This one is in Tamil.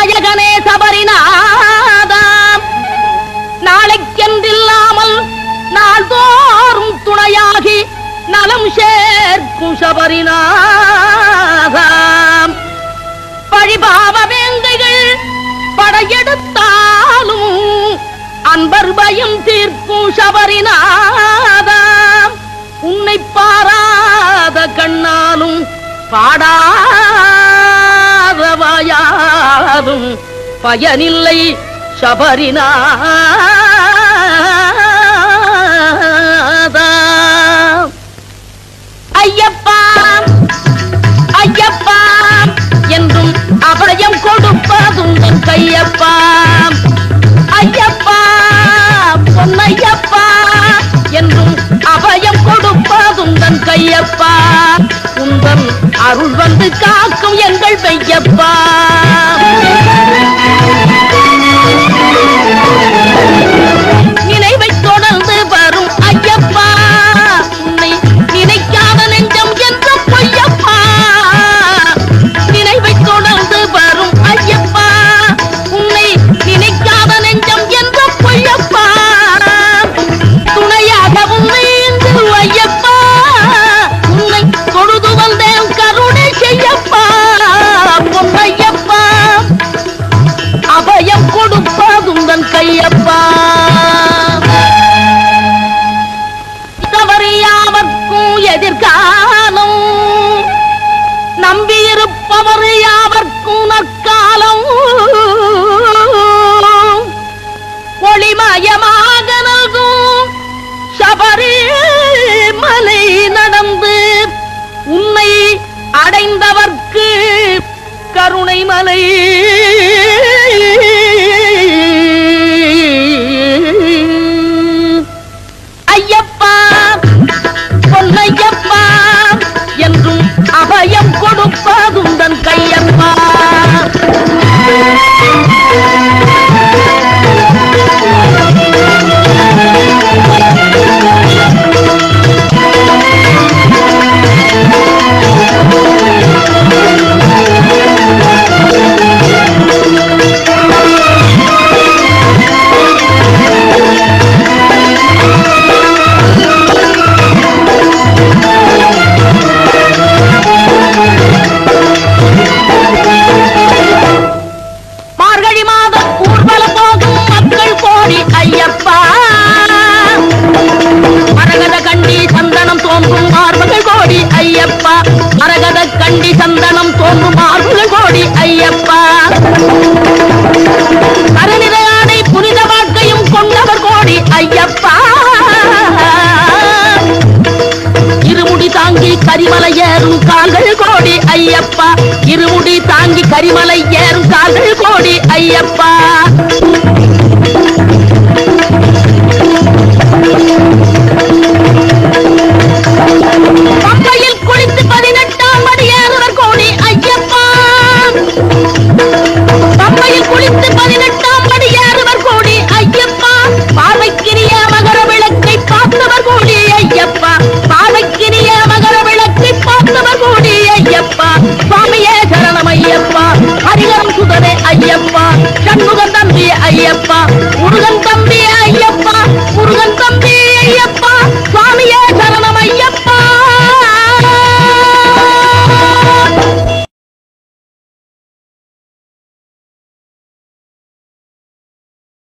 நாயகனே சபரிநாதாம் நாளைக்கென்றில்லாமல் நாள்தோறும் துணையாகி நலம் சேர்க்கும் சபரிநாதாம் பழிபாவ வேங்கைகள் படையெடுத்தாலும் அன்பர் பயம் தீர்க்கும் சபரிநாதாம் உன்னை பாராத கண்ணாலும் பாடாத வாயாலும் பயனில்லை சபரிநாதா ஐயப்பா ஐயப்பா என்றும் அபயம் கொடுப்பதும் கையப்பா ஐயப்பா பொன்னையப்பா என்றும் அபயம் கொடுப்பதும் தன் கையப்பா உந்தன் அருள் வந்து காக்கும் எங்கள் மெய்யப்பா நினைவை தொடர்ந்து வரும் ஐயப்பா உன்னை நினைக்காத நெஞ்சம் என்ற பொய்யப்பா நினைவை தொடர்ந்து வரும் ஐயப்பா உன்னை நினைக்காத நெஞ்சம் என்ற பொய்யப்பா துணையாக உன்னை இன்று ஐயப்பா உன்னை தொழுது வந்தேன் கருணை செய்யப்பா பொன்னையப்பா அபயம் கொடுப்பதும் தன் கையப்பா யாவர்க்கும் எதிர்காலம் நம்பியிருப்பவர் யாவர்க்கும் நற்காலம் ஒளிமயமாக நல்கும் சபரிமலை நடந்து உன்னை அடைந்தவர்க்கு கருணை மலை ஐயப்பா பொன்னையப்பா என்றும் அபயம் கொடுப்பதும் தன் கையப்பா மரகத கண்டி சந்தனம் தோன்றும் மார்புகள் கோடி ஐயப்பா கருநிலையானை புனித வாழ்க்கையும் கொண்டவர் கோடி ஐயப்பா இருமுடி தாங்கி கரிமலை ஏறும் கால்கள் கோடி ஐயப்பா இருமுடி தாங்கி கரிமலை ஏறும் கால்கள் கோடி ஐயப்பா பம்பையில் குளித்து 18ஆம் படி ஏறுவர் கோடி ஐயப்பா பம்பையில் குளித்து 18ஆம் படி ஏறுவர் கோடி ஐயப்பா பார்வைக்கினிய மகர விளக்கை பார்த்தவர் கோடி ஐயப்பா பார்வைக்கினிய மகர விளக்கை பார்த்தவர் கோடி ஐயப்பா சுவாமியே சரணம் ஐயப்பா ஹரிகரம் சுதனே ஐயப்பா சண்முகன் தம்பி ஐயப்பா முருகன் தம்பி ஐயப்பா முருகன் தம்பி